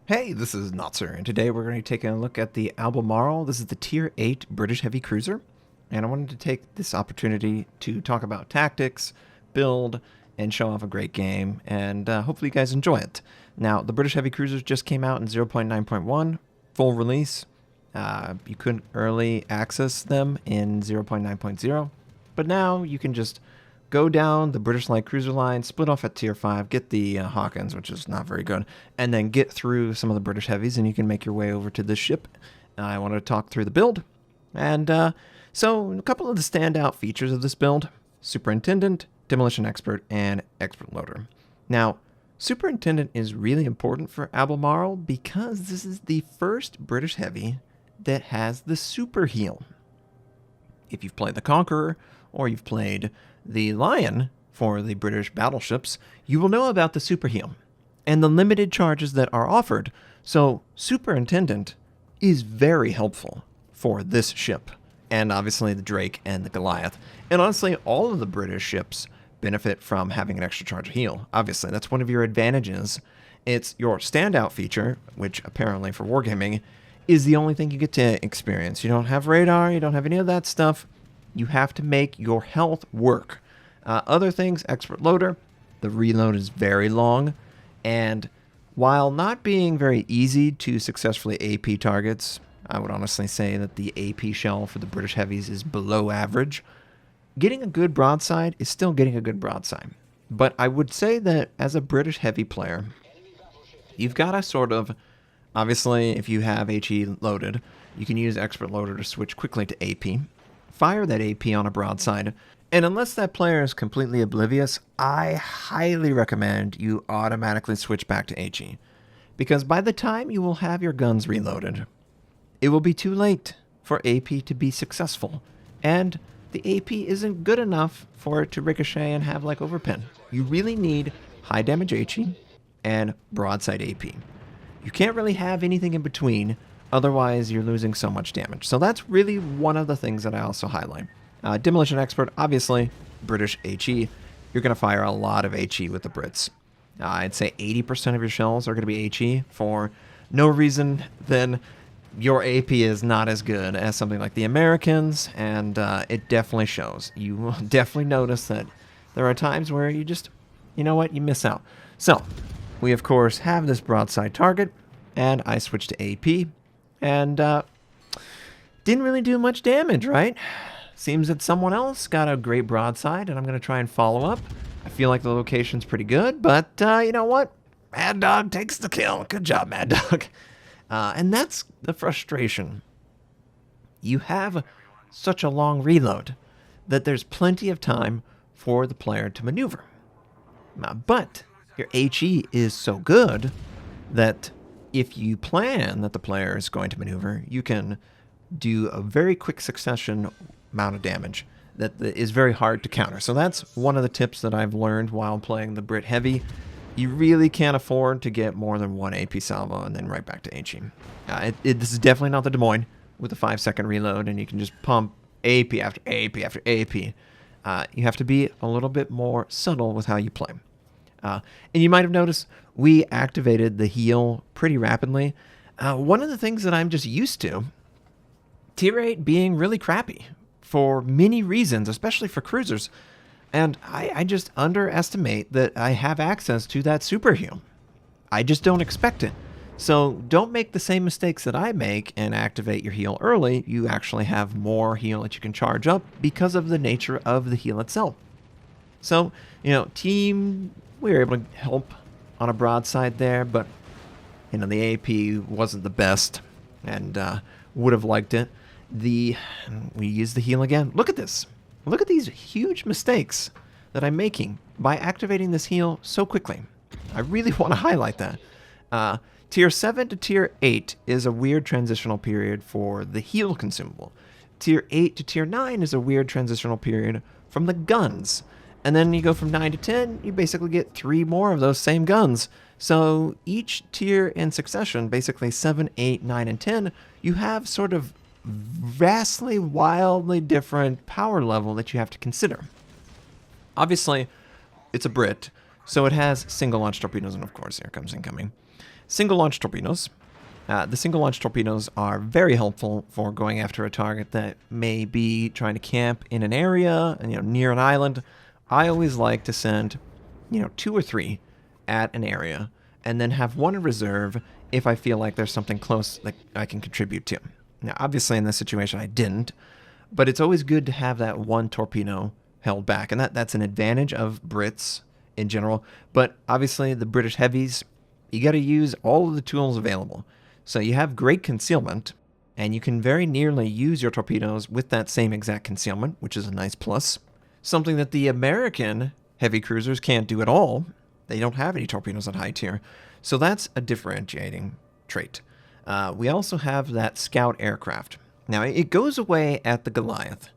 Hey, this is Notser, and today we're going to be taking a look at the Albemarle. This is the Tier 8 British Heavy Cruiser, and I wanted to take this opportunity to talk about tactics, build, and show off a great game, and hopefully you guys enjoy it. Now, the British Heavy Cruisers just came out in 0.9.1, full release. You couldn't early access them in 0.9.0, but now you can just go down the British Light Cruiser line, split off at Tier 5, get the Hawkins, which is not very good, and then get through some of the British Heavies, and you can make your way over to this ship. I want to talk through the build. And so a couple of the standout features of this build: Superintendent, Demolition Expert, and Expert Loader. Now, Superintendent is really important for Albemarle because this is the first British Heavy that has the super heal. If you've played the Conqueror, or you've played the Lion for the British battleships, you will know about the super heal and the limited charges that are offered. So Superintendent is very helpful for this ship, and obviously the Drake and the Goliath. And honestly, all of the British ships benefit from having an extra charge of heal. Obviously, that's one of your advantages. It's your standout feature, which apparently for wargaming is the only thing you get to experience. You don't have radar, you don't have any of that stuff. You have to make your health work. Other things, Expert Loader, the reload is very long, and while not being very easy to successfully AP targets, I would honestly say that the AP shell for the British Heavies is below average. Getting a good broadside is still getting a good broadside. But I would say that as a British Heavy player, you've got to sort of, obviously if you have HE loaded, you can use Expert Loader to switch quickly to AP. Fire that AP on a broadside, and unless that player is completely oblivious, I highly recommend you automatically switch back to HE, because by the time you will have your guns reloaded, it will be too late for AP to be successful, and the AP isn't good enough for it to ricochet and have like overpin. You really need high damage HE and broadside AP. You can't really have anything in between, otherwise you're losing so much damage. So that's really one of the things that I also highlight. Demolition Expert, obviously, British HE. You're going to fire a lot of HE with the Brits. I'd say 80% of your shells are going to be HE for no reason than your AP is not as good as something like the Americans, and it definitely shows. You will definitely notice that there are times where you just, you know what, you miss out. So, we of course have this broadside target, and I switched to AP. And didn't really do much damage, right? Seems that someone else got a great broadside, and I'm going to try and follow up. I feel like the location's pretty good, but you know what? Mad Dog takes the kill. Good job, Mad Dog. And that's the frustration. You have such a long reload that there's plenty of time for the player to maneuver. But your HE is so good that if you plan that the player is going to maneuver, you can do a very quick succession amount of damage that is very hard to counter. So that's one of the tips that I've learned while playing the Brit Heavy. You really can't afford to get more than one AP salvo and then right back to HE. This is definitely not the Des Moines with a 5-second reload, and you can just pump AP after AP after AP. You have to be a little bit more subtle with how you play. And you might have noticed we activated the heal pretty rapidly. One of the things that I'm just used to, Tier 8 being really crappy for many reasons, especially for cruisers, and I just underestimate that I have access to that super heal. I just don't expect it. So don't make the same mistakes that I make and activate your heal early. You actually have more heal that you can charge up because of the nature of the heal itself. So, you know, team, we were able to help on a broadside there, but you know, the AP wasn't the best, and would have liked it. We used the heal again. Look at this. Look at these huge mistakes that I'm making by activating this heal so quickly. I really want to highlight that. Tier 7 to Tier 8 is a weird transitional period for the heal consumable. Tier 8 to Tier 9 is a weird transitional period from the guns. And then you go from 9 to 10, you basically get 3 more of those same guns. So each tier in succession, basically 7, 8, 9, and 10, you have sort of vastly, wildly different power level that you have to consider. Obviously, it's a Brit, so it has single launch torpedoes, and of course, here comes incoming. Single launch torpedoes. The single launch torpedoes are very helpful for going after a target that may be trying to camp in an area, near an island. I always like to send, 2 or 3 at an area, and then have 1 in reserve if I feel like there's something close that I can contribute to. Now, obviously in this situation I didn't, but it's always good to have that 1 torpedo held back, and that's an advantage of Brits in general. But obviously the British heavies, you got to use all of the tools available. So you have great concealment, and you can very nearly use your torpedoes with that same exact concealment, which is a nice plus. Something that the American heavy cruisers can't do at all. They don't have any torpedoes at high tier. So that's a differentiating trait. We also have that scout aircraft. Now, it goes away at the Goliath,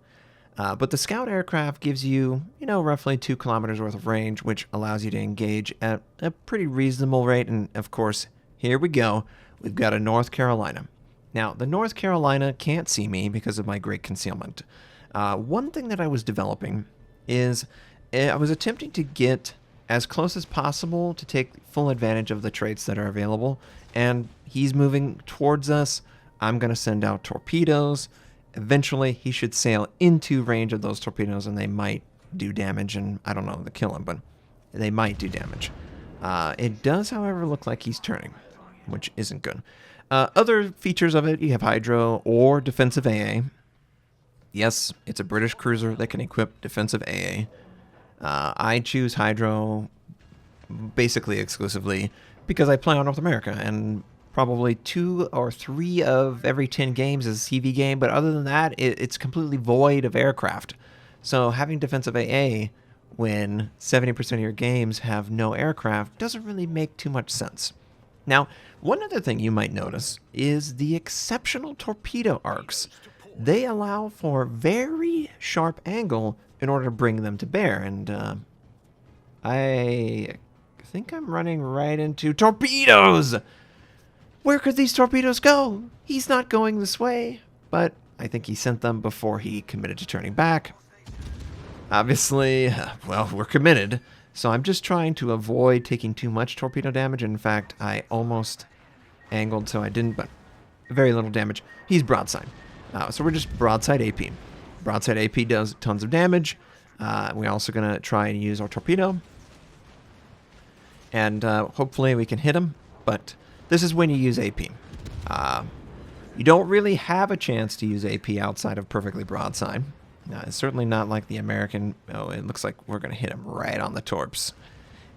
but the scout aircraft gives you, roughly 2 kilometers worth of range, which allows you to engage at a pretty reasonable rate. And of course, here we go. We've got a North Carolina. Now, the North Carolina can't see me because of my great concealment. One thing that I was developing is I was attempting to get as close as possible to take full advantage of the traits that are available. And he's moving towards us. I'm going to send out torpedoes. Eventually, he should sail into range of those torpedoes, and they might do damage. And I don't know to kill him, but they might do damage. It does, however, look like he's turning, which isn't good. Other features of it, you have hydro or defensive AA. Yes, it's a British cruiser that can equip defensive AA. I choose hydro basically exclusively because I play on North America, and probably 2 or 3 of every 10 games is a CV game, but other than that, it's completely void of aircraft. So having defensive AA when 70% of your games have no aircraft doesn't really make too much sense. Now, one other thing you might notice is the exceptional torpedo arcs. They allow for very sharp angle in order to bring them to bear, and I think I'm running right into torpedoes! Where could these torpedoes go? He's not going this way, but I think he sent them before he committed to turning back. Obviously, well, we're committed, so I'm just trying to avoid taking too much torpedo damage. In fact, I almost angled so I didn't, but very little damage. He's broadside. So we're just broadside AP. Broadside AP does tons of damage. We're also going to try and use our torpedo. And hopefully we can hit him, but this is when you use AP. You don't really have a chance to use AP outside of perfectly broadside. It's certainly not like the American. Oh, it looks like we're going to hit him right on the torps.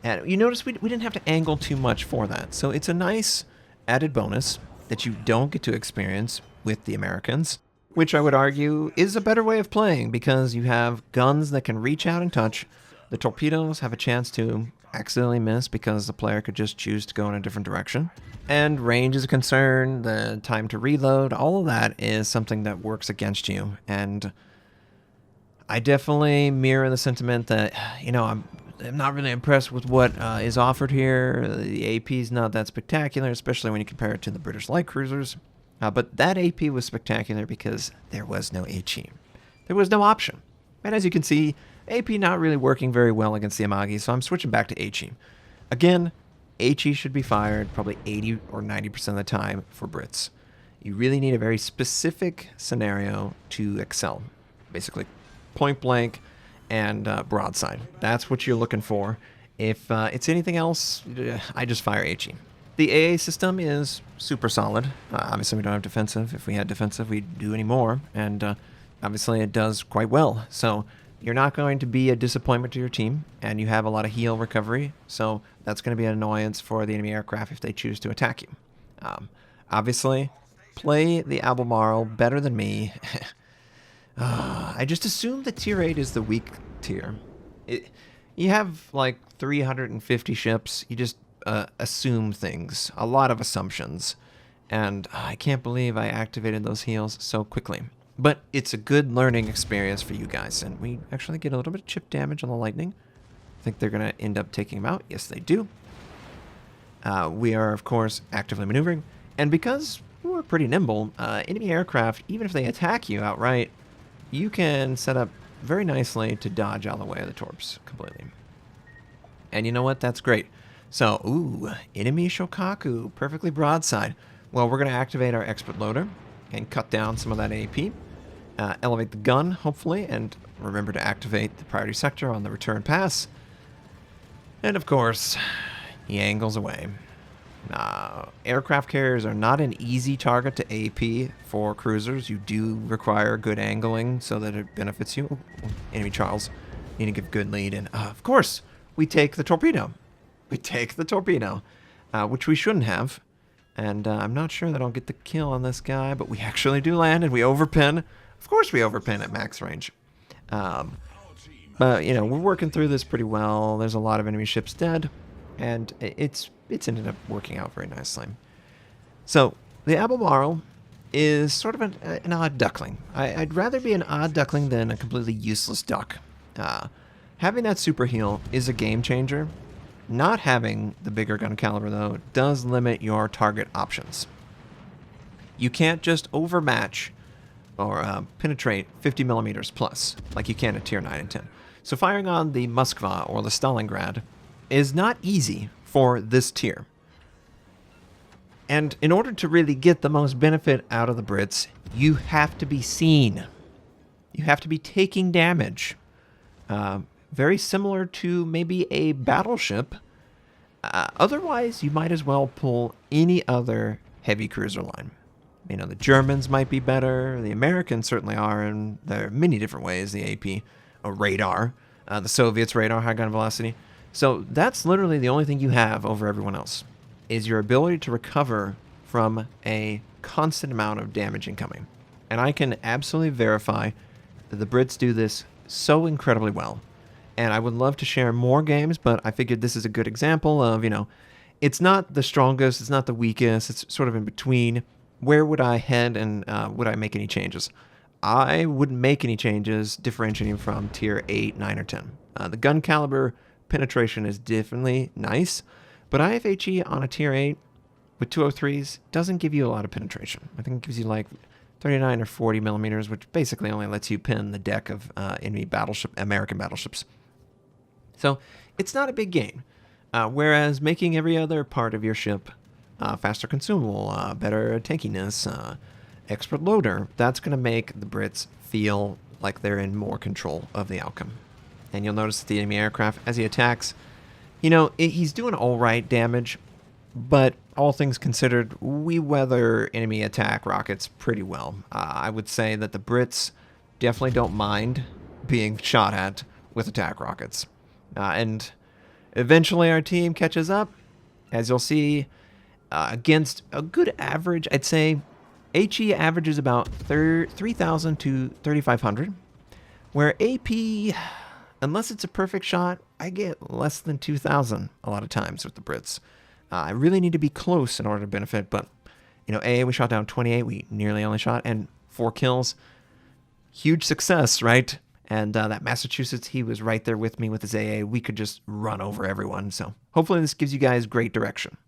And you notice we didn't have to angle too much for that. So it's a nice added bonus that you don't get to experience with the Americans, which I would argue is a better way of playing because you have guns that can reach out and touch. The torpedoes have a chance to accidentally miss because the player could just choose to go in a different direction. And range is a concern, the time to reload, all of that is something that works against you. And I definitely mirror the sentiment that, I'm not really impressed with what is offered here. The AP is not that spectacular, especially when you compare it to the British light cruisers. But that AP was spectacular because there was no HE. There was no option. And as you can see, AP not really working very well against the Amagi, so I'm switching back to HE. Again, HE should be fired probably 80 or 90% of the time for Brits. You really need a very specific scenario to excel. Basically, point blank and broadside. That's what you're looking for. If it's anything else, I just fire HE. The AA system is super solid. Obviously, we don't have defensive. If we had defensive, we'd do any more. And obviously, it does quite well. So you're not going to be a disappointment to your team, and you have a lot of heal recovery. So that's going to be an annoyance for the enemy aircraft if they choose to attack you. Obviously, play the Albemarle better than me. I just assume that Tier 8 is the weak tier. You have like 350 ships. You just assume things. A lot of assumptions. And I can't believe I activated those heals so quickly. But it's a good learning experience for you guys. And we actually get a little bit of chip damage on the Lightning. I think they're going to end up taking him out. Yes, they do. We are, of course, actively maneuvering. And because we're pretty nimble, enemy aircraft, even if they attack you outright, you can set up very nicely to dodge out of the way of the torps completely. And you know what? That's great. So, ooh, enemy Shokaku, perfectly broadside. Well, we're going to activate our expert loader and cut down some of that AP. Elevate the gun, hopefully, and remember to activate the priority sector on the return pass. And of course, he angles away. Aircraft carriers are not an easy target to AP for cruisers. You do require good angling so that it benefits you. Ooh, enemy Charles. Need to give good lead. And of course, we take the torpedo. We take the torpedo, which we shouldn't have. And I'm not sure that I'll get the kill on this guy, but we actually do land and we overpin. Of course we overpin at max range. But, you know, we're working through this pretty well. There's a lot of enemy ships dead, and it's ended up working out very nicely. So, the Albemarle is sort of an odd duckling. I'd rather be an odd duckling than a completely useless duck. Having that super heal is a game changer. Not having the bigger gun caliber, though, does limit your target options. You can't just overmatch or penetrate 50 millimeters plus, like you can at tier 9 and 10. So firing on the Moskva or the Stalingrad is not easy for this tier. And in order to really get the most benefit out of the Brits, you have to be seen. You have to be taking damage. Very similar to maybe a battleship. Otherwise, you might as well pull any other heavy cruiser line. You know, the Germans might be better. The Americans certainly are, and there are many different ways. The AP, a radar, the Soviets' radar, high gun velocity. So that's literally the only thing you have over everyone else, is your ability to recover from a constant amount of damage incoming. And I can absolutely verify that the Brits do this so incredibly well. And I would love to share more games, but I figured this is a good example of, you know, it's not the strongest, it's not the weakest, it's sort of in between. Where would I head, and would I make any changes? I wouldn't make any changes differentiating from tier 8, 9, or 10. The gun caliber penetration is definitely nice, but IFHE on a tier 8 with 203s doesn't give you a lot of penetration. I think it gives you like 39 or 40 millimeters, which basically only lets you pin the deck of enemy American battleships. So it's not a big gain. Whereas making every other part of your ship faster consumable, better tankiness, expert loader, that's going to make the Brits feel like they're in more control of the outcome. And you'll notice that the enemy aircraft, as he attacks, you know, he's doing all right damage, but all things considered, we weather enemy attack rockets pretty well. I would say that the Brits definitely don't mind being shot at with attack rockets. And eventually our team catches up, as you'll see, against a good average. I'd say HE averages about 3,000 to 3,500, where AP, unless it's a perfect shot, I get less than 2,000 a lot of times with the Brits. I really need to be close in order to benefit, but, you know, we shot down 28, we nearly only shot, and 4 kills. Huge success, right? And that Massachusetts, he was right there with me with his AA. We could just run over everyone. So hopefully this gives you guys great direction.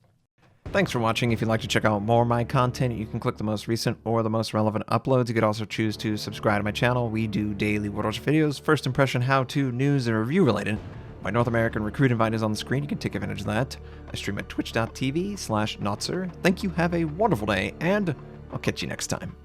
Thanks for watching. If you'd like to check out more of my content, you can click the most recent or the most relevant uploads. You could also choose to subscribe to my channel. We do daily World War videos, first impression, how-to, news, and review related. My North American recruit invite is on the screen. You can take advantage of that. I stream at twitch.tv/Notser. Thank you, have a wonderful day, and I'll catch you next time.